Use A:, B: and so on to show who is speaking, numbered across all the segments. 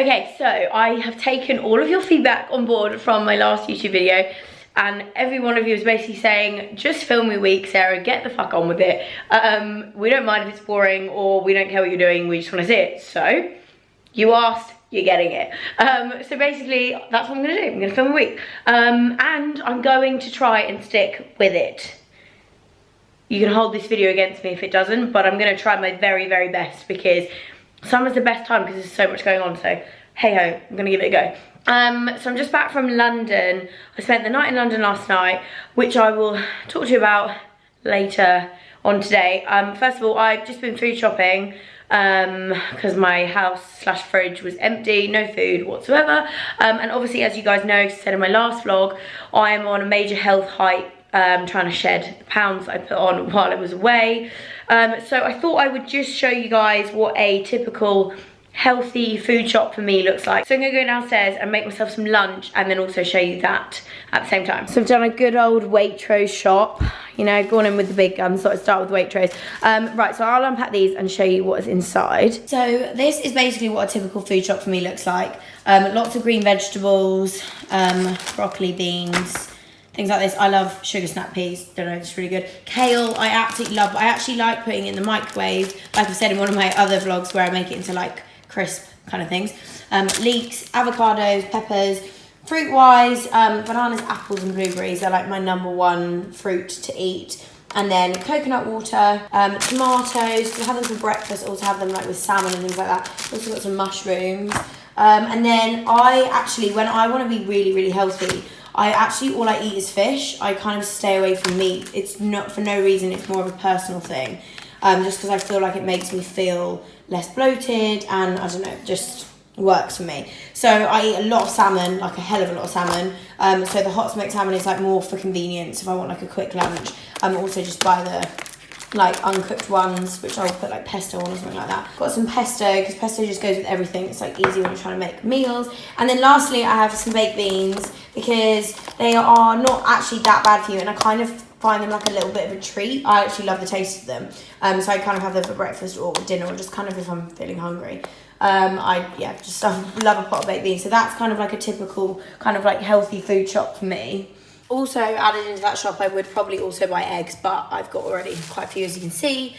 A: Okay, so I have taken all of your feedback on board from my last YouTube video, and every one of you is basically saying, just film your week, Sarah, get the fuck on with it. We don't mind if it's boring or we don't care what you're doing, we just want to see it. So, you asked, you're getting it. So basically, that's what I'm gonna do. I'm gonna film a week. And I'm going to try and stick with it. You can hold this video against me if it doesn't, but I'm gonna try my very, very best because summer's the best time because there's so much going on. So, hey ho, I'm gonna give it a go. So I'm just back from London. I spent the night in London last night, which I will talk to you about later on today. First of all, I've just been food shopping because my house slash fridge was empty, no food whatsoever. And obviously, as you guys know, said in my last vlog, I am on a major health hike, trying to shed the pounds I put on while I was away. So I thought I would just show you guys what a typical healthy food shop for me looks like. So I'm gonna go downstairs and make myself some lunch and then also show you that at the same time. So I've done a good old Waitrose shop, you know, gone in with the big guns, so I start with Waitrose. Right, so I'll unpack these and show you what is inside. So this is basically what a typical food shop for me looks like. Lots of green vegetables, broccoli, beans, things like this. I love sugar snap peas, don't know, it's really good. Kale, I absolutely love. I actually like putting it in the microwave, like I've said in one of my other vlogs where I make it into like crisp kind of things. Leeks, avocados, peppers. Fruit wise, bananas, apples and blueberries are like my #1 fruit to eat. And then coconut water, tomatoes, we have them for breakfast, also have them like with salmon and things like that. Also got some mushrooms. And then I actually, when I want to be really, really healthy, all I eat is fish. I kind of stay away from meat. It's not for no reason, it's more of a personal thing. Just because I feel like it makes me feel less bloated and I don't know, just works for me. So I eat a lot of salmon, like a hell of a lot of salmon. So the hot smoked salmon is like more for convenience if I want like a quick lunch. Also just buy the like uncooked ones, which I'll put like pesto on or something like that. Got some pesto, because pesto just goes with everything. It's like easy when you're trying to make meals. And then lastly, I have some baked beans because they are not actually that bad for you, and I kind of find them like a little bit of a treat. I actually love the taste of them. So I kind of have them for breakfast or dinner, or just kind of if I'm feeling hungry. I just love a pot of baked beans. So that's kind of like a typical kind of like healthy food shop for me. Also added into that shop, I would probably also buy eggs, but I've got already quite a few, as you can see.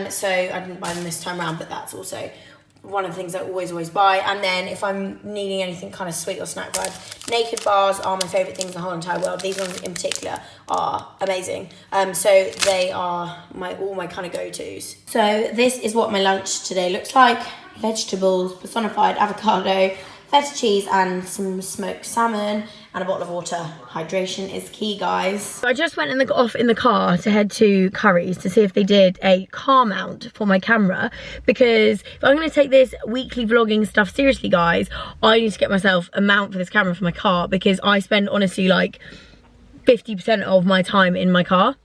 A: So I didn't buy them this time around, but that's also one of the things I always buy. And then if I'm needing anything kind of sweet or snack vibe, Naked bars are my favourite things in the whole entire world. These ones in particular are amazing. So they are all my kind of go-tos. So this is what my lunch today looks like. Vegetables, personified avocado, feta cheese and some smoked salmon and a bottle of water. Hydration is key, guys. So I just went off in the car to head to Curry's to see if they did a car mount for my camera, because if I'm going to take this weekly vlogging stuff seriously, guys, I need to get myself a mount for this camera for my car, because I spend honestly like 50% of my time in my car.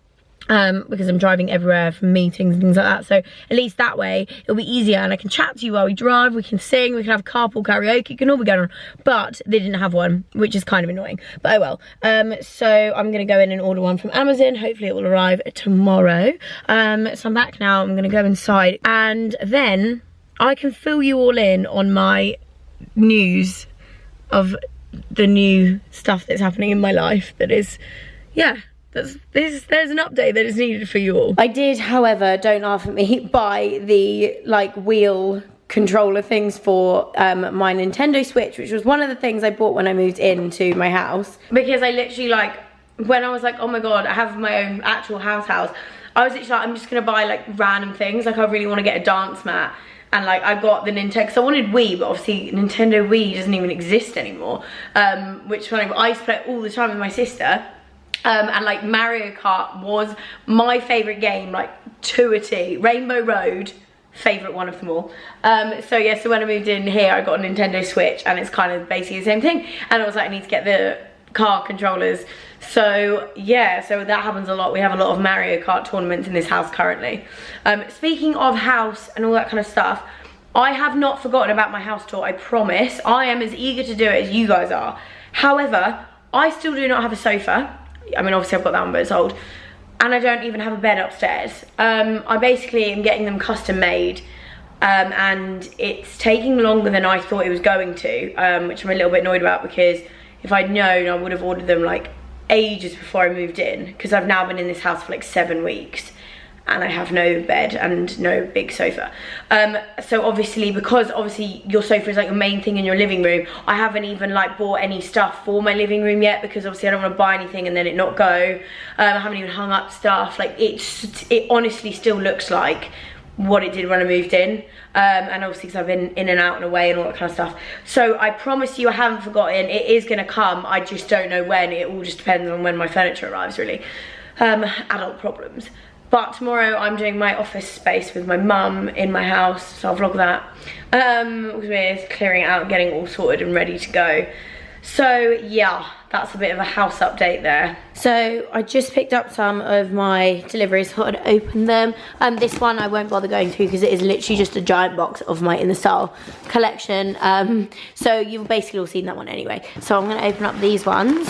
A: Because I'm driving everywhere for meetings and things like that, so at least that way it'll be easier and I can chat to you while we drive, we can sing, we can have carpool karaoke, it can all be going on. But they didn't have one, which is kind of annoying, but oh well. So I'm gonna go in and order one from Amazon. Hopefully it will arrive tomorrow. So I'm back now. I'm gonna go inside and then I can fill you all in on my news of the new stuff that's happening in my life. That is, yeah, there's an update that is needed for you all. I did, however, don't laugh at me, buy the like wheel controller things for my Nintendo Switch, which was one of the things I bought when I moved into my house, because I literally, like, when I was like, oh my god, I have my own actual house, I was literally like, I'm just gonna buy like random things. Like, I really want to get a dance mat, and like I got the Nintendo, because I wanted Wii, but obviously Nintendo Wii doesn't even exist anymore, which is funny, but I used to play it all the time with my sister. And like Mario Kart was my favourite game, like to a T. Rainbow Road, favourite one of them all. So yeah, so when I moved in here, I got a Nintendo Switch, and it's kind of basically the same thing. And I was like, I need to get the car controllers. So yeah, so that happens a lot. We have a lot of Mario Kart tournaments in this house currently. Speaking of house and all that kind of stuff, I have not forgotten about my house tour, I promise. I am as eager to do it as you guys are. However, I still do not have a sofa. I mean, obviously I've got that one, but it's old. And I don't even have a bed upstairs. I basically am getting them custom made. and it's taking longer than I thought it was going to, which I'm a little bit annoyed about, because if I'd known, I would have ordered them like ages before I moved in, because I've now been in this house for like 7 weeks and I have no bed and no big sofa. So obviously, because obviously your sofa is like your main thing in your living room, I haven't even like bought any stuff for my living room yet, because obviously I don't want to buy anything and then it not go. I haven't even hung up stuff. Like it honestly still looks like what it did when I moved in, and obviously because I've been in and out and away and all that kind of stuff. So I promise you I haven't forgotten. It is going to come, I just don't know when. It all just depends on when my furniture arrives, really. Adult problems. But tomorrow I'm doing my office space with my mum in my house, so I'll vlog that. With clearing it out, getting it all sorted and ready to go. So yeah, that's a bit of a house update there. So I just picked up some of my deliveries, thought I'd open them. This one I won't bother going through because it is literally just a giant box of my Inner Style collection. So you've basically all seen that one anyway. So I'm gonna open up these ones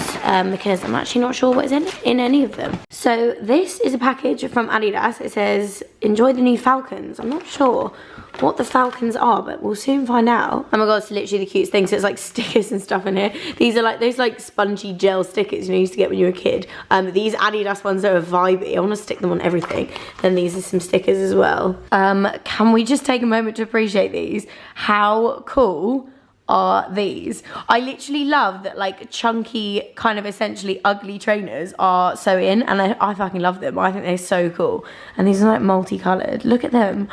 A: because I'm actually not sure what is in any of them. So this is a package from Adidas. It says, enjoy the new Falcons. I'm not sure what the Falcons are, but we'll soon find out. Oh my god, it's literally the cutest thing. So it's like stickers and stuff in here. These are like those like spongy gel stickers you used to get when you were a kid. These Adidas ones are vibey. I want to stick them on everything. Then these are some stickers as well. Can we just take a moment to appreciate these? How cool are these? I literally love that like chunky, kind of essentially ugly trainers are so in, and I fucking love them. I think they're so cool. And these are like multicolored. Look at them.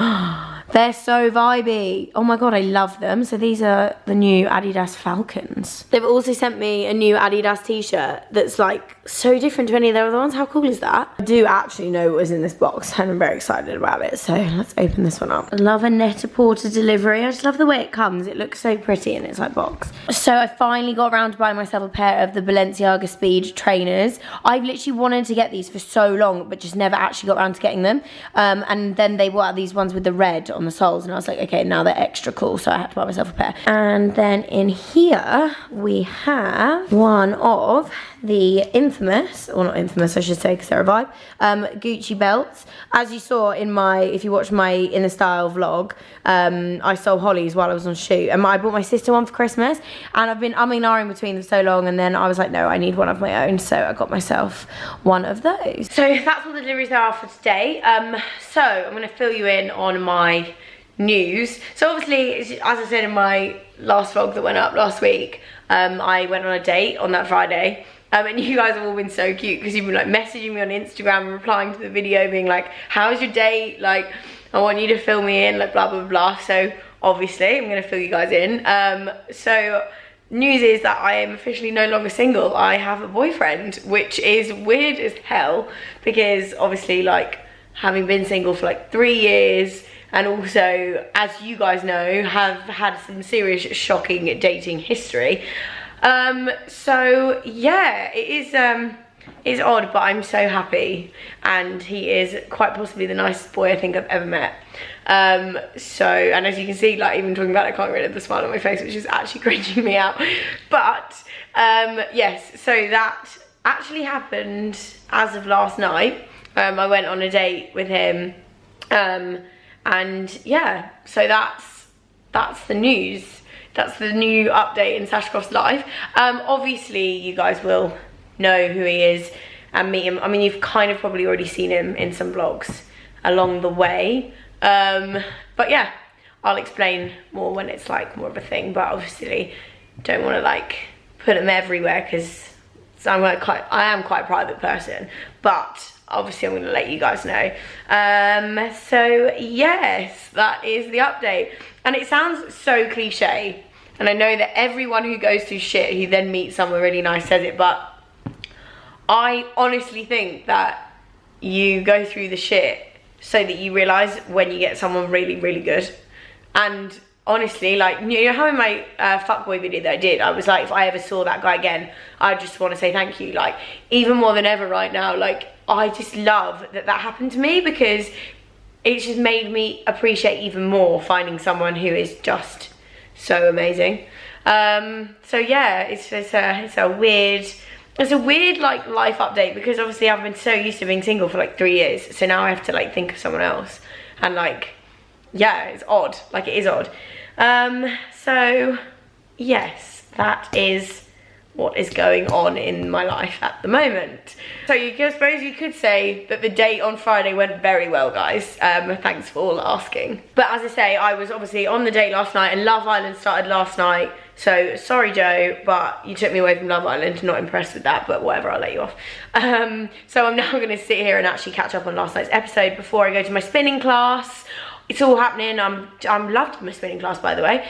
A: They're so vibey. Oh my god, I love them. So these are the new Adidas Falcons. They've also sent me a new Adidas t-shirt that's like so different to any of their other ones. How cool is that? I do actually know what was in this box and I'm very excited about it. So let's open this one up. I love a Net-a-Porter delivery. I just love the way it comes. It looks so pretty in its like box. So I finally got around to buying myself a pair of the Balenciaga Speed trainers. I've literally wanted to get these for so long, but just never actually got around to getting them. And then they brought out these ones with the red on the soles, and I was like, okay, now they're extra cool, so I had to buy myself a pair. And then in here we have one of the infamous, or not infamous I should say because they're a vibe, Gucci belts. As you saw in my, if you watched my Inner Style vlog, I sold Holly's while I was on shoot, and I bought my sister one for Christmas, and I've been umming and ahhing between them so long, and then I was like, no, I need one of my own, so I got myself one of those. So that's all the deliveries there are for today. So I'm going to fill you in on my news. So obviously, as I said in my last vlog that went up last week, I went on a date on that Friday. And you guys have all been so cute because you've been like messaging me on Instagram and replying to the video being like, how's your date? Like, I want you to fill me in, like blah, blah, blah. So obviously I'm gonna fill you guys in. So news is that I am officially no longer single. I have a boyfriend, which is weird as hell because obviously like having been single for like 3 years, and also, as you guys know, have had some serious shocking dating history. So yeah, it is odd, but I'm so happy, and he is quite possibly the nicest boy I think I've ever met. So, and as you can see, like even talking about it, I can't get rid of the smile on my face, which is actually cringing me out. But yes, so that actually happened as of last night. I went on a date with him, and yeah, so that's the news. That's the new update in Ashcroft's life. Obviously, you guys will know who he is and meet him. I mean, you've kind of probably already seen him in some vlogs along the way. But yeah, I'll explain more when it's like more of a thing. But obviously, don't want to like put him everywhere because I am quite a private person. But obviously, I'm going to let you guys know. So yes, that is the update. And it sounds so cliche. And I know that everyone who goes through shit who then meets someone really nice says it, but I honestly think that you go through the shit so that you realise when you get someone really, really good. And honestly, like, you know how in my fuckboy video that I did, I was like, if I ever saw that guy again, I just want to say thank you. Like, even more than ever right now, like, I just love that that happened to me because it's just made me appreciate even more finding someone who is just so amazing. So yeah, it's a weird like life update because obviously I've been so used to being single for like 3 years, so now I have to like think of someone else, and like yeah, it's odd. Like, it is odd. So yes, that is what is going on in my life at the moment. So I suppose you could say that the date on Friday went very well, guys. Thanks for all asking. But as I say, I was obviously on the date last night, and Love Island started last night. So sorry, Joe, but you took me away from Love Island. Not impressed with that, but whatever, I'll let you off. So I'm now gonna sit here and actually catch up on last night's episode before I go to my spinning class. It's all happening. I'm loved my spinning class, by the way.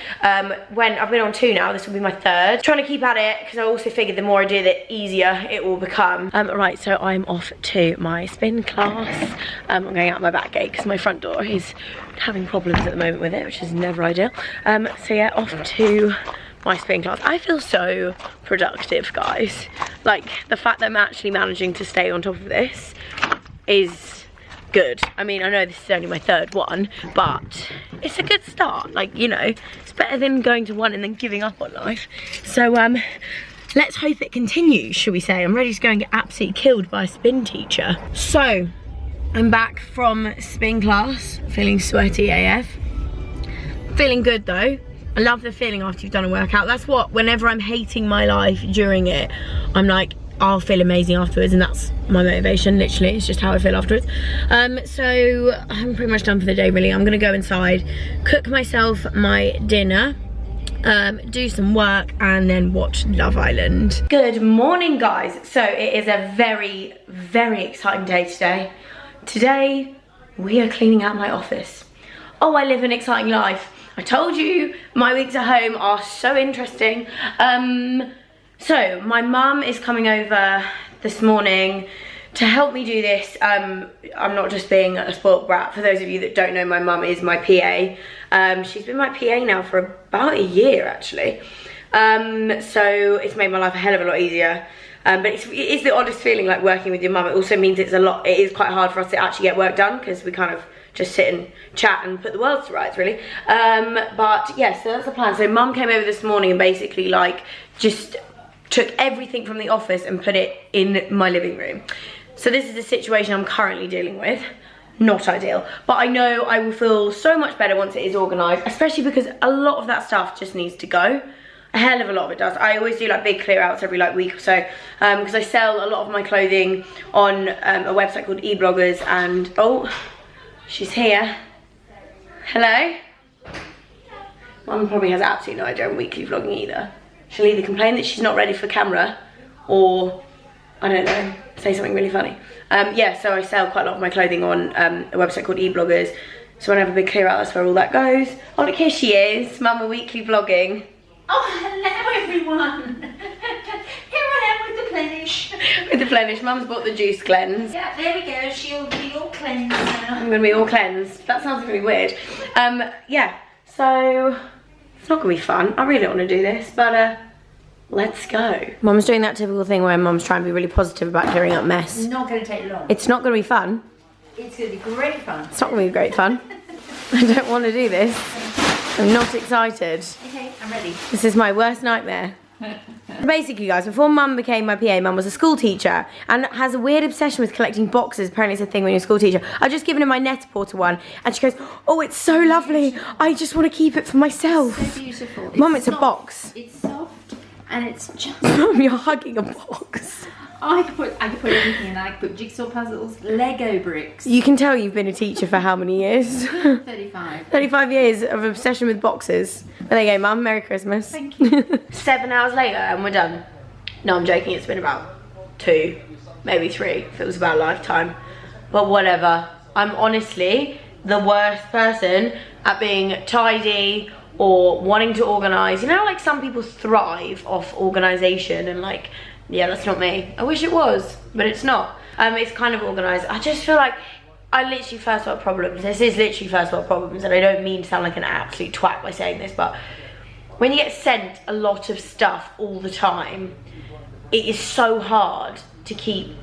A: When I've been on 2 now, this will be my 3rd. Trying to keep at it, because I also figured the more I do, the easier it will become. Right, so I'm off to my spin class. I'm going out my back gate because my front door is having problems at the moment with it, which is never ideal. So yeah, off to my spin class. I feel so productive, guys. Like, the fact that I'm actually managing to stay on top of this is good. I mean, I know this is only my 3rd one, but it's a good start. Like, you know, it's better than going to one and then giving up on life. So let's hope it continues, shall we say. I'm ready to go and get absolutely killed by a spin teacher. So I'm back from spin class, feeling sweaty AF. Feeling good though. I love the feeling after you've done a workout. That's what, whenever I'm hating my life during it, I'm like, I'll feel amazing afterwards, and that's my motivation, literally. It's just how I feel afterwards. So I'm pretty much done for the day, really. I'm gonna go inside, cook myself my dinner, do some work, and then watch Love Island. Good morning, guys. So it is a very, very exciting day today. Today, we are cleaning out my office. Oh, I live an exciting life. I told you, my weeks at home are so interesting. So my mum is coming over this morning to help me do this. I'm not just being a spoilt brat. For those of you that don't know, my mum is my PA. She's been my PA now for about a year, actually. So it's made my life a hell of a lot easier. But it is the oddest feeling, like, working with your mum. It also means it is quite hard for us to actually get work done, because we kind of just sit and chat and put the world to rights, really. But yeah, so that's the plan. So mum came over this morning and basically, like, just took everything from the office and put it in my living room. So this is the situation I'm currently dealing with. Not ideal, but I know I will feel so much better once it is organised, especially because a lot of that stuff just needs to go. A hell of a lot of it does. I always do like big clear outs every like week or so, because I sell a lot of my clothing on a website called eBloggers. And oh, she's here. Hello. Mum probably has absolutely no idea I'm weekly vlogging either. She'll either complain that she's not ready for camera, or, I don't know, say something really funny. Yeah, so I sell quite a lot of my clothing on a website called eBloggers. So when I have a big clear out, that's where all that goes. Oh, look, here she is, Mum, a weekly vlogging.
B: Oh, hello everyone. Here I am with the Plenish.
A: With the Plenish. Mum's bought the juice cleanse.
B: Yeah, there we go. She'll be all cleansed now.
A: I'm going to be all cleansed. That sounds really weird. Yeah, so it's not going to be fun. I really don't want to do this, but let's go. Mum's doing that typical thing where Mum's trying to be really positive about clearing up mess.
B: It's not going to take long.
A: It's not going to be fun.
B: It's going to be great fun.
A: It's not going to be great fun. I don't want to do this. I'm not excited.
B: Okay, I'm ready.
A: This is my worst nightmare. Basically, guys, before Mum became my PA, Mum was a school teacher and has a weird obsession with collecting boxes. Apparently it's a thing when you're a school teacher. I've just given her my Net-a-Porter one and she goes, oh, it's so lovely. I just want to keep it for myself.
B: So beautiful.
A: Mum, it's a box.
B: It's soft and it's just...
A: Mum, you're hugging a box.
B: I could put everything in. I could put jigsaw puzzles, Lego bricks.
A: You can tell you've been a teacher for how many years?
B: 35.
A: 35 years of obsession with boxes. Well, there you go, Mum. Merry Christmas.
B: Thank you.
A: 7 hours later and we're done. No, I'm joking. It's been about 2, maybe 3, if it was about a lifetime. But whatever. I'm honestly the worst person at being tidy or wanting to organise. You know, like some people thrive off organisation and like... Yeah, that's not me. I wish it was, but it's not. It's kind of organised. I just feel like I literally first world problems. This is literally first world problems, and I don't mean to sound like an absolute twat by saying this, but when you get sent a lot of stuff all the time, it is so hard to keep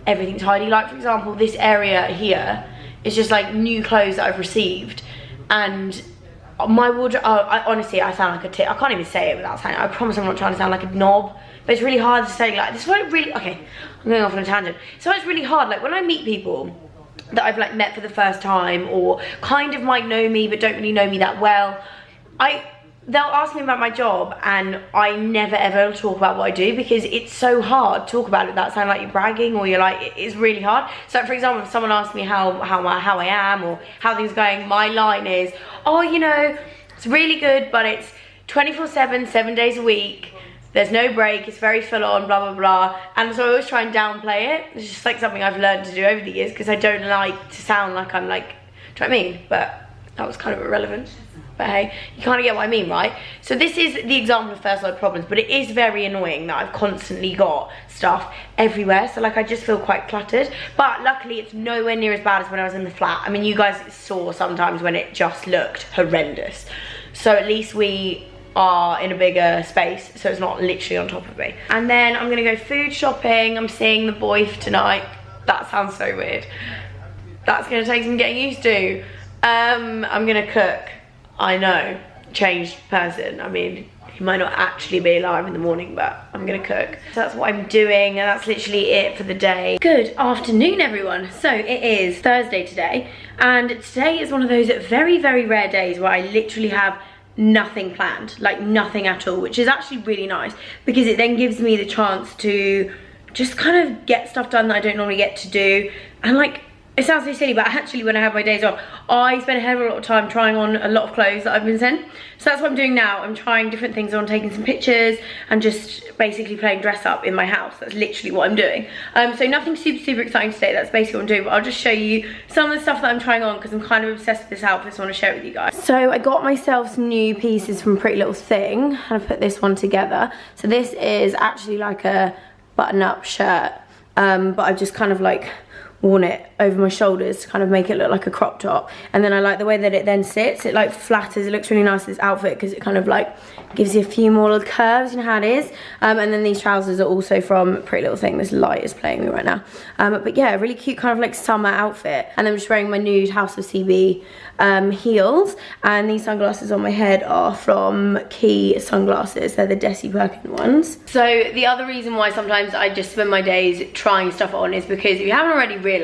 A: everything tidy. Like, for example, this area here is just like new clothes that I've received, and my wardrobe, honestly, I sound like a tit. I can't even say it without saying it. I promise I'm not trying to sound like a knob. But it's really hard to say, like, this is what it really, okay, I'm going off on a tangent. So it's really hard, like, when I meet people that I've like met for the first time, or kind of might know me but don't really know me that well, they'll ask me about my job, and I never ever talk about what I do because it's so hard to talk about it. That sound like you're bragging, or you're like, it's really hard. So for example, if someone asks me how I am or how things are going, my line is, oh, you know, it's really good, but it's 24/7, 7 days a week. There's no break, it's very full on, blah, blah, blah. And so I always try and downplay it. It's just like something I've learned to do over the years because I don't like to sound like I'm like, do you know what I mean? But that was kind of irrelevant. But hey, you kind of get what I mean, right? So this is the example of first world problems, but it is very annoying that I've constantly got stuff everywhere. So like I just feel quite cluttered. But luckily it's nowhere near as bad as when I was in the flat. I mean, you guys saw sometimes when it just looked horrendous. So at least we are in a bigger space, so it's not literally on top of me. And then I'm gonna go food shopping. I'm seeing the boy tonight. That sounds so weird. That's gonna take some getting used to. I'm gonna cook. I know, changed person. I mean, he might not actually be alive in the morning, but I'm gonna cook. So that's what I'm doing, and that's literally it for the day. Good afternoon, everyone. So it is Thursday today, and today is one of those very, very rare days where I literally have nothing planned, like nothing at all, which is actually really nice because it then gives me the chance to just kind of get stuff done that I don't normally get to do. And like, it sounds so silly, but actually when I have my days off, I spend a hell of a lot of time trying on a lot of clothes that I've been sent. So that's what I'm doing now. I'm trying different things on, taking some pictures and just basically playing dress up in my house. That's literally what I'm doing. So nothing super, super exciting today. That's basically what I'm doing, but I'll just show you some of the stuff that I'm trying on because I'm kind of obsessed with this outfit, so I want to share it with you guys. So I got myself some new pieces from Pretty Little Thing, and I put this one together. So this is actually like a button-up shirt, but I've just kind of like worn it over my shoulders to kind of make it look like a crop top. And then I like the way that it then sits. It like flatters. It looks really nice, this outfit, because it kind of like gives you a few more little curves, you know how it is. And then these trousers are also from Pretty Little Thing. This light is playing me right now. But yeah, really cute kind of like summer outfit. And then I'm just wearing my nude House of CB heels. And these sunglasses on my head are from Key Sunglasses. They're the Desi Perkin ones. So the other reason why sometimes I just spend my days trying stuff on is because if you haven't already realised,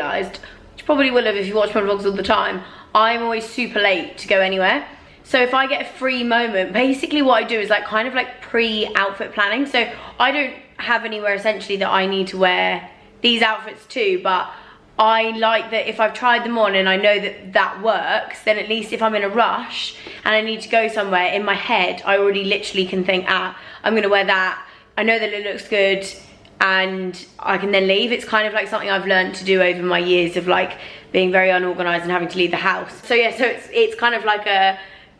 A: which you probably will have if you watch my vlogs all the time, I'm always super late to go anywhere. So if I get a free moment, basically what I do is like kind of like pre-outfit planning. So I don't have anywhere essentially that I need to wear these outfits to, but I like that if I've tried them on and I know that that works, then at least if I'm in a rush and I need to go somewhere, in my head I already literally can think, I'm gonna wear that, I know that it looks good, and I can then leave. It's kind of like something I've learned to do over my years of like being very unorganized and having to leave the house. So yeah, so it's kind of like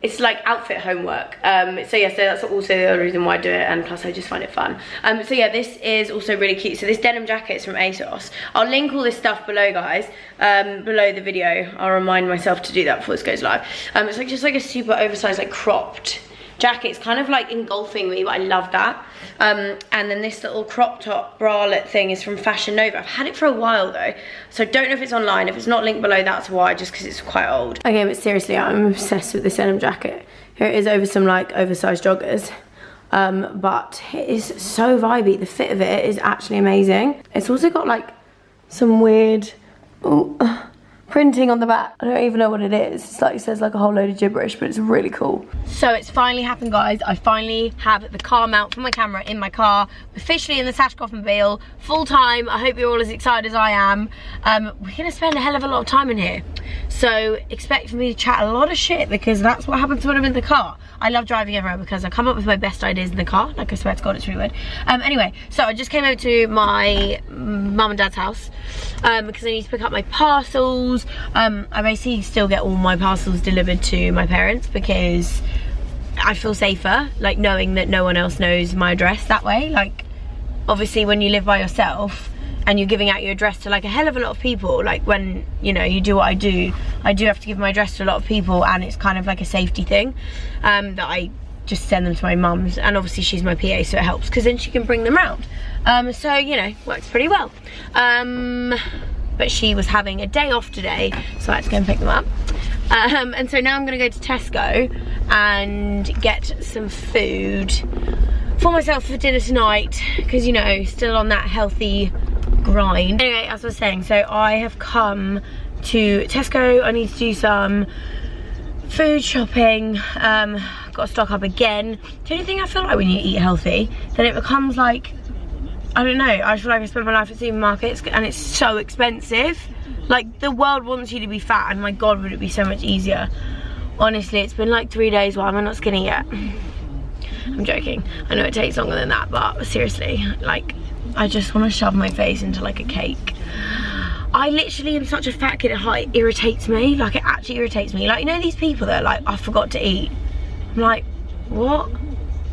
A: it's like outfit homework. So yeah, so that's also the other reason why I do it, and plus I just find it fun. So yeah, this is also really cute. So this denim jacket is from ASOS. I'll link all this stuff below, guys, below the video. I'll remind myself to do that before this goes live. It's like just like a super oversized, like cropped jacket. It's kind of like engulfing me, but I love that. And then this little crop top bralette thing is from Fashion Nova. I've had it for a while though, so I don't know if it's online. If it's not linked below, that's why, just because it's quite old. Okay, but seriously, I'm obsessed with this denim jacket. Here it is over some like oversized joggers. But it is so vibey. The fit of it is actually amazing. It's also got like some weird printing on the back. I don't even know what it is. It's like, it says like a whole load of gibberish, but it's really cool. So it's finally happened, guys. I finally have the car mount for my camera in my car, officially in the Ashcroft mobile, full time. I hope you're all as excited as I am. We're gonna spend a hell of a lot of time in here, so expect for me to chat a lot of shit, because that's what happens when I'm in the car. I love driving everywhere because I come up with my best ideas in the car. Like, I swear to God, it's really weird. Anyway, so I just came over to my mum and dad's house because I need to pick up my parcels. I basically still get all my parcels delivered to my parents because I feel safer, like, knowing that no one else knows my address that way. Like, obviously when you live by yourself and you're giving out your address to like a hell of a lot of people, like when, you know, you do what I do have to give my address to a lot of people, and it's kind of like a safety thing, that I just send them to my mum's, and obviously she's my PA, so it helps because then she can bring them round. So, you know, works pretty well. But she was having a day off today, so I had to go and pick them up. And so now I'm gonna go to Tesco and get some food for myself for dinner tonight, because, you know, still on that healthy grind. Anyway, as I was saying, so I have come to Tesco. I need to do some food shopping. Got to stock up again. The only thing I feel like when you eat healthy, then it becomes like, I don't know, I feel like I spend my life at supermarkets and it's so expensive. Like, the world wants you to be fat, and my god, would it be so much easier. Honestly, it's been like 3 days. Why am I not skinny yet? I'm joking. I know it takes longer than that, but seriously, like, I just want to shove my face into like a cake. I literally am such a fat kid at heart. It irritates me. Like, it actually irritates me. Like, you know these people that are like, I forgot to eat. I'm like, what?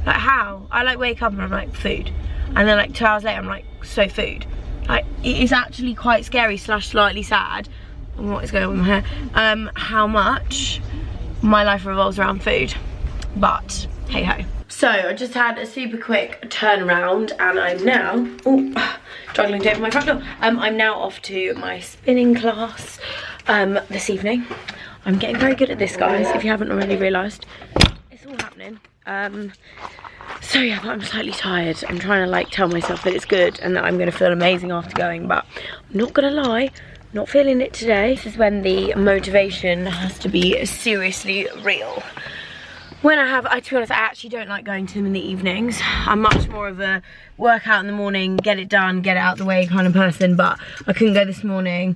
A: Like, how? I like wake up and I'm like, food. And then like 2 hours later, I'm like, so food. Like, it is actually quite scary / slightly sad. What is going on with my hair? How much my life revolves around food. But, hey ho. So, I just had a super quick turnaround and I'm now, struggling to open my front door. I'm now off to my spinning class this evening. I'm getting very good at this, guys, if you haven't already realised. It's all happening. So yeah, but I'm slightly tired. I'm trying to like tell myself that it's good and that I'm going to feel amazing after going, but I'm not going to lie, not feeling it today. This is when the motivation has to be seriously real. When to be honest, I actually don't like going to them in the evenings. I'm much more of a workout in the morning, get it done, get it out the way kind of person, but I couldn't go this morning.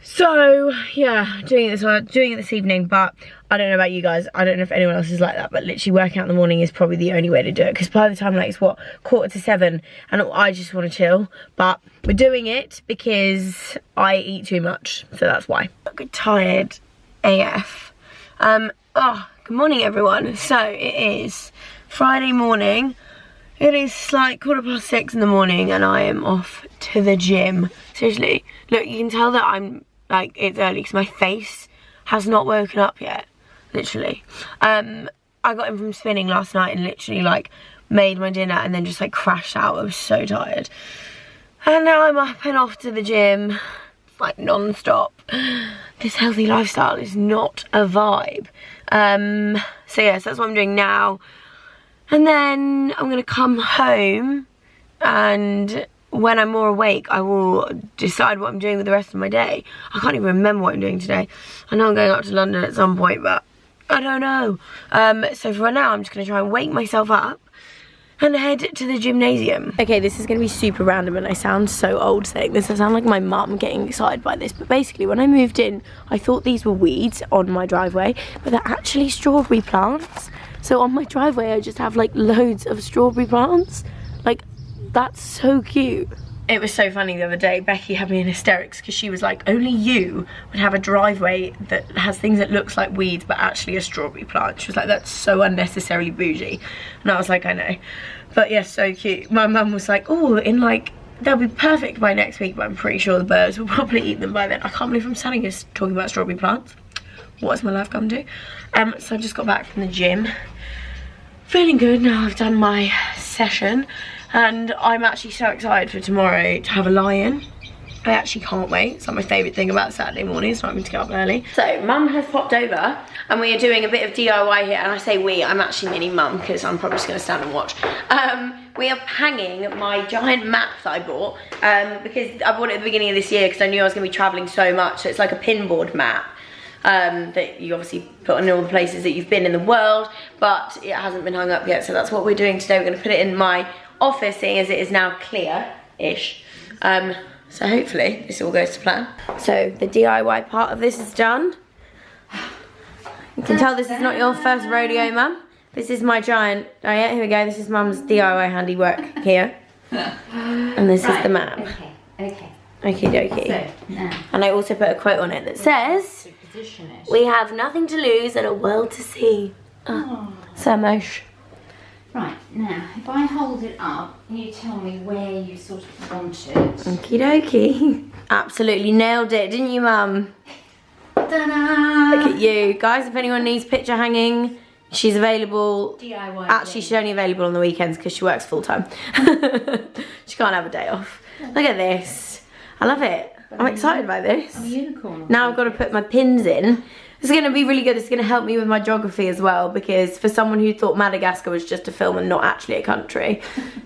A: So yeah, doing it this evening, but I don't know about you guys. I don't know if anyone else is like that, but literally working out in the morning is probably the only way to do it, because by the time like it's what, 6:45 and I just want to chill. But we're doing it because I eat too much, so that's why. I'm tired AF. Good morning everyone. So it is Friday morning. It is like 6:15 in the morning and I am off to the gym. Seriously, look, you can tell that I'm like, it's early because my face has not woken up yet, literally. I got in from spinning last night and literally like made my dinner and then just like crashed out. I was so tired. And now I'm up and off to the gym like non-stop. This healthy lifestyle is not a vibe. So yes, that's what I'm doing now. And then I'm gonna come home and when I'm more awake, I will decide what I'm doing with the rest of my day. I can't even remember what I'm doing today. I know I'm going up to London at some point, but I don't know. So for now, I'm just gonna try and wake myself up and head to the gymnasium. Okay, this is gonna be super random and I sound so old saying this. I sound like my mum getting excited by this, but basically when I moved in, I thought these were weeds on my driveway, but they're actually strawberry plants. So on my driveway, I just have like loads of strawberry plants. Like, that's so cute. It was so funny the other day. Becky had me in hysterics because she was like, only you would have a driveway that has things that looks like weeds but actually a strawberry plant. She was like, that's so unnecessarily bougie. And I was like, I know. But yeah, so cute. My mum was like, oh, in like, they'll be perfect by next week, but I'm pretty sure the birds will probably eat them by then. I can't believe I'm standing here talking about strawberry plants. What has my life come to? So I just got back from the gym. Feeling good now. I've done my session. And I'm actually so excited for tomorrow to have a lie-in. I actually can't wait. It's like my favourite thing about Saturday mornings, so I'm going to get up early. So Mum has popped over and we are doing a bit of DIY here. And I say we, I'm actually meaning Mum because I'm probably just going to stand and watch. We are hanging my giant map that I bought because I bought it at the beginning of this year because I knew I was going to be travelling so much. So it's like a pinboard map. That you obviously put on all the places that you've been in the world, but it hasn't been hung up yet, so that's what we're doing today. We're going to put it in my office, seeing as it is now clear-ish. So hopefully this all goes to plan. So the DIY part of this is done. You can tell this is not your first rodeo, Mum. This is my giant, oh yeah, here we go, this is Mum's DIY handiwork here. And this is the map.
B: Okay.
A: Okie dokie.
B: So, now.
A: And I also put a quote on it that says,
B: Position it.
A: we have nothing to lose and a world to see. So mosh.
B: Right, now, if I hold it up, you tell me where you sort of want it.
A: Okie dokie. Absolutely nailed it, didn't you, Mum?
B: Ta-da!
A: Look at you. Guys, if anyone needs picture hanging, she's available.
B: DIY.
A: Actually, she's only available on the weekends because she works full time. She can't have a day off. Look at this. I love it. I'm excited by this.
B: I'm a unicorn.
A: Now I've got to put my pins in. This is going to be really good. It's going to help me with my geography as well, because for someone who thought Madagascar was just a film and not actually a country,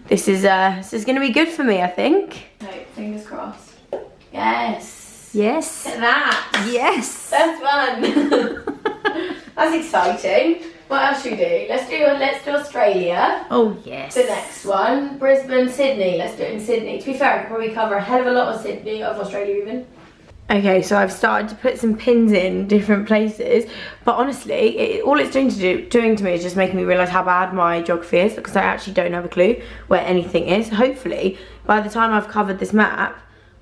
A: this is going to be good for me, I think. So, fingers crossed. Yes.
B: Yes.
A: Look at that.
B: Yes.
A: That's fun. That's exciting. What else should we do? Let's do Australia.
B: Oh yes.
A: The next one, Brisbane, Sydney. Let's do it in Sydney. To be fair, I could probably cover a hell of a lot of Sydney, of Australia even. Okay, so I've started to put some pins in different places, but honestly, all it's doing to me is just making me realise how bad my geography is, because I actually don't have a clue where anything is. Hopefully, by the time I've covered this map,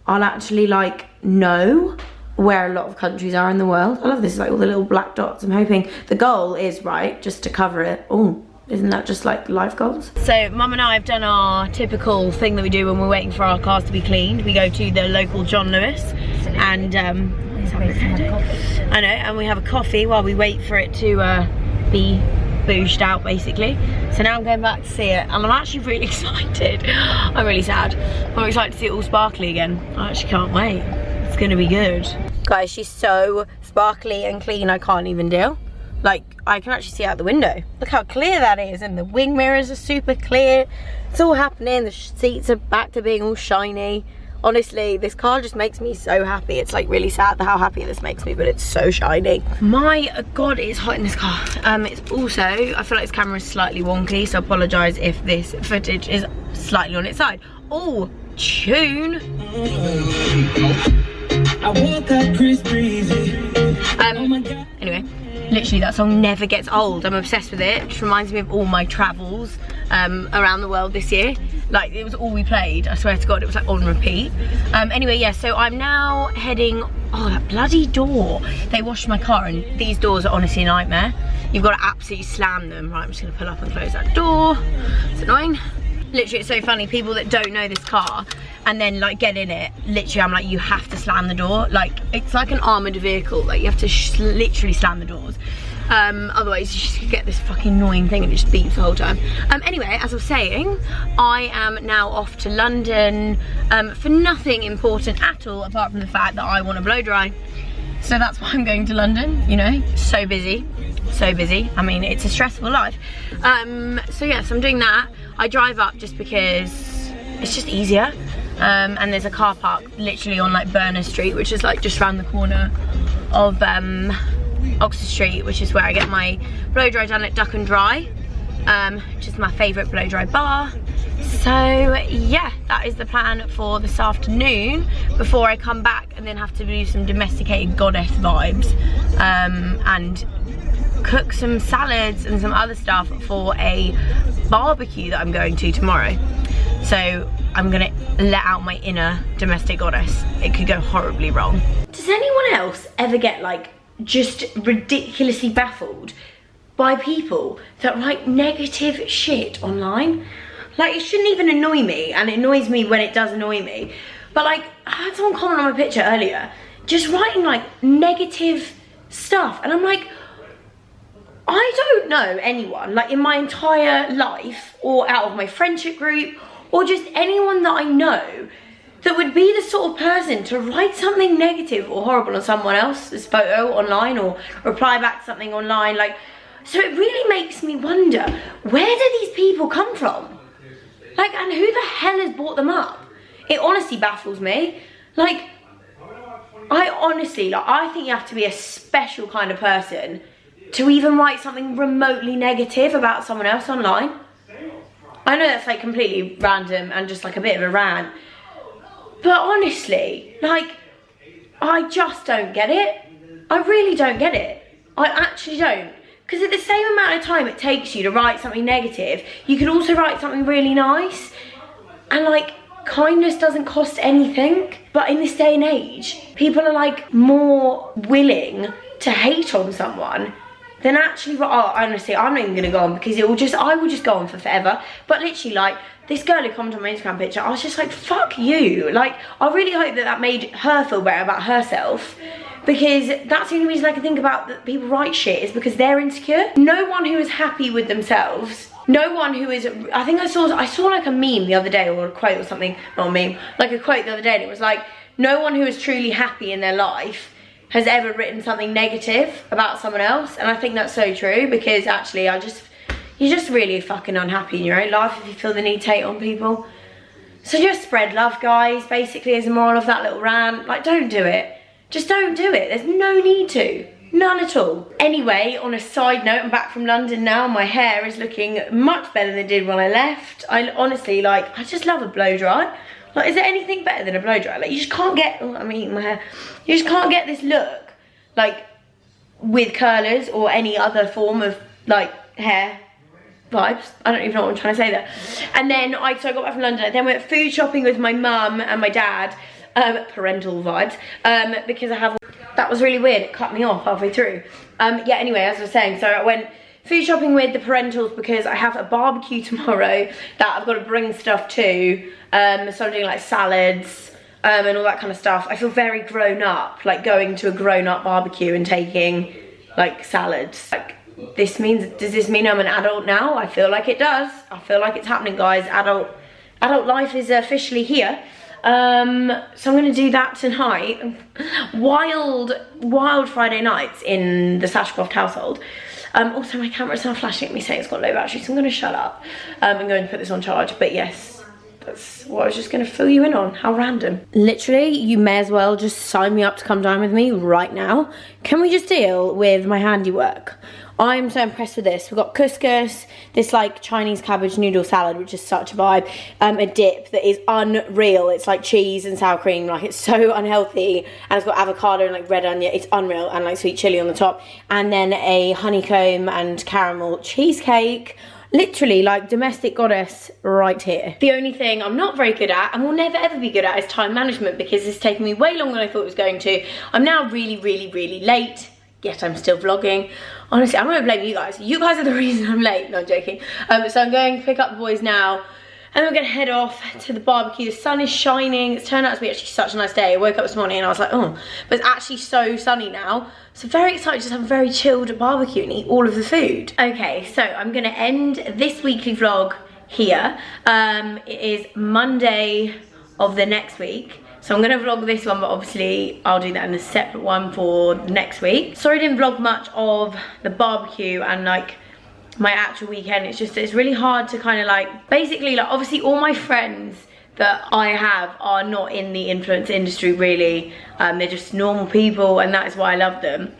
A: I'll actually like know where a lot of countries are in the world. I love this, like all the little black dots. I'm hoping the goal is, right, just to cover it. Oh, isn't that just like life goals? So Mum and I have done our typical thing that we do when we're waiting for our cars to be cleaned. We go to the local John Lewis and let's have a coffee. I know, and we have a coffee while we wait for it to be bouged out basically. So now I'm going back to see it and I'm actually really excited. I'm really sad. I'm excited to see it all sparkly again. I actually can't wait. It's gonna be good. Guys, she's so sparkly and clean, I can't even deal. Like, I can actually see out the window. Look how clear that is, and the wing mirrors are super clear. It's all happening, the seats are back to being all shiny. Honestly, this car just makes me so happy. It's like really sad how happy this makes me, but it's so shiny. My God, it's hot in this car. It's also, I feel like this camera is slightly wonky, so I apologise if this footage is slightly on its side. Oh, tune. I woke up Chris Breezy. Anyway, literally that song never gets old. I'm obsessed with it. It just reminds me of all my travels around the world this year. Like, it was all we played. I swear to God, it was like on repeat. Anyway, yeah, so I'm now heading, oh, that bloody door. They washed my car and these doors are honestly a nightmare. You've got to absolutely slam them. Right, I'm just gonna pull up and close that door. It's annoying. Literally, it's so funny, people that don't know this car and then like get in it, literally I'm like, you have to slam the door. Like, it's like an armoured vehicle, like you have to literally slam the doors. Otherwise you just get this fucking annoying thing and it just beeps the whole time. Anyway, as I was saying, I am now off to London for nothing important at all, apart from the fact that I want to blow dry. So that's why I'm going to London, you know, so busy. So busy. I mean, it's a stressful life. So yeah, so I'm doing that. I drive up just because it's just easier. And there's a car park literally on like Berners Street, which is like just around the corner of Oxford Street, which is where I get my blow dry done at Duck and Dry, which is my favourite blow dry bar. So yeah, that is the plan for this afternoon before I come back and then have to do some domesticated goddess vibes and cook some salads and some other stuff for a barbecue that I'm going to tomorrow. So I'm gonna let out my inner domestic goddess. It could go horribly wrong. Does anyone else ever get like just ridiculously baffled by people that write negative shit online? Like, it shouldn't even annoy me, and it annoys me when it does annoy me. But like, I had someone comment on my picture earlier, just writing like negative stuff, and I'm like, I don't know anyone, like in my entire life, or out of my friendship group, or just anyone that I know, that would be the sort of person to write something negative or horrible on someone else's photo online, or reply back to something online. Like, so it really makes me wonder, where do these people come from? Like, and who the hell has brought them up? It honestly baffles me. Like, I honestly, like, I think you have to be a special kind of person to even write something remotely negative about someone else online. I know that's like completely random and just like a bit of a rant, but honestly, like, I just don't get it. I really don't get it. I actually don't. Because at the same amount of time it takes you to write something negative, you can also write something really nice. And like, kindness doesn't cost anything. But in this day and age, people are like more willing to hate on someone than actually, oh, honestly, I'm not even gonna go on because it will just, I will just go on for forever. But literally, like, this girl who commented on my Instagram picture, I was just like, fuck you. Like, I really hope that that made her feel better about herself, because that's the only reason I can think about that people write shit is because they're insecure. No one who is happy with themselves, no one who is, I think I saw like a meme the other day, or a quote or something, not a meme, like a quote the other day, and it was like, no one who is truly happy in their life has ever written something negative about someone else. And I think that's so true, because actually you're just really fucking unhappy in your own life if you feel the need to hate on people. So just spread love, guys, basically, is the moral of that little rant. Like, don't do it. Just don't do it. There's no need to. None at all. Anyway, on a side note, I'm back from London now. My hair is looking much better than it did when I left. I honestly, like, I just love a blow dry. Like, is there anything better than a blow dry? Like, you just can't get, oh, I'm eating my hair. You just can't get this look, like, with curlers or any other form of, like, hair vibes. I don't even know what I'm trying to say there. And then, so I got back from London. I then went food shopping with my mum and my dad. Parental vibes. Because I have, that was really weird. It cut me off halfway through. Yeah, anyway, as I was saying, so I went food shopping with the parentals because I have a barbecue tomorrow that I've got to bring stuff to. So I'm doing like salads and all that kind of stuff. I feel very grown up, like going to a grown up barbecue and taking like salads. Like, does this mean I'm an adult now? I feel like it does. I feel like it's happening, guys. Adult life is officially here. So I'm gonna do that tonight. Wild Friday nights in the Ashcroft household. Also my camera's now flashing at me saying it's got low battery, so I'm gonna shut up. I'm going to put this on charge, but yes, that's what I was just gonna fill you in on. How random. Literally, you may as well just sign me up to come dine with me right now. Can we just deal with my handiwork? I'm so impressed with this. We've got couscous, this like Chinese cabbage noodle salad, which is such a vibe. A dip that is unreal. It's like cheese and sour cream. Like, it's so unhealthy. And it's got avocado and like red onion. It's unreal. And like sweet chili on the top. And then a honeycomb and caramel cheesecake. Literally like domestic goddess right here. The only thing I'm not very good at and will never ever be good at is time management, because it's taken me way longer than I thought it was going to. I'm now really late. Yet I'm still vlogging. Honestly, I'm gonna blame you guys. You guys are the reason I'm late. No, I'm joking. So I'm going to pick up the boys now, and we're gonna head off to the barbecue. The sun is shining. It's turned out to be actually such a nice day. I woke up this morning and I was like, oh, but it's actually so sunny now. So very excited to just have a very chilled barbecue and eat all of the food. Okay, so I'm gonna end this weekly vlog here. It is Monday of the next week. So I'm gonna vlog this one, but obviously I'll do that in a separate one for next week. Sorry I didn't vlog much of the barbecue and like my actual weekend. It's just, it's really hard to kind of like, basically like obviously all my friends that I have are not in the influencer industry really. They're just normal people, and that is why I love them.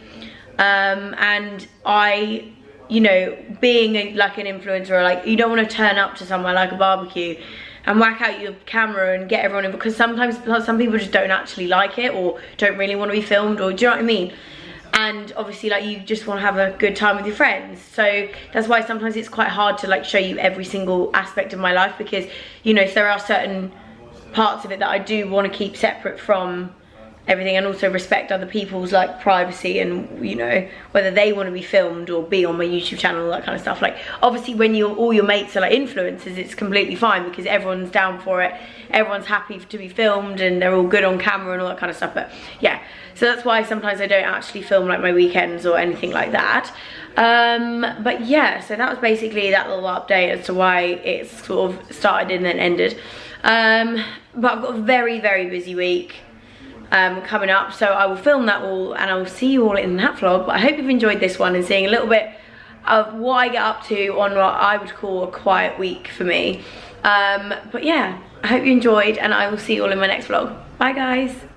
A: And I, you know, being like an influencer, like you don't want to turn up to somewhere like a barbecue and whack out your camera and get everyone in, because sometimes some people just don't actually like it or don't really want to be filmed, or do you know what I mean? And obviously like you just want to have a good time with your friends. So that's why sometimes it's quite hard to like show you every single aspect of my life, because you know, there are certain parts of it that I do want to keep separate from everything, and also respect other people's like privacy, and you know, whether they want to be filmed or be on my YouTube channel, all that kind of stuff. Like obviously when all your mates are like influencers, it's completely fine because everyone's down for it, everyone's happy to be filmed and they're all good on camera and all that kind of stuff. But yeah, so that's why sometimes I don't actually film like my weekends or anything like that. But yeah, so that was basically that little update as to why it's sort of started and then ended. But I've got a very busy week coming up, so I will film that all and I will see you all in that vlog. But I hope you've enjoyed this one and seeing a little bit of what I get up to on what I would call a quiet week for me. But yeah, I hope you enjoyed, and I will see you all in my next vlog. Bye guys.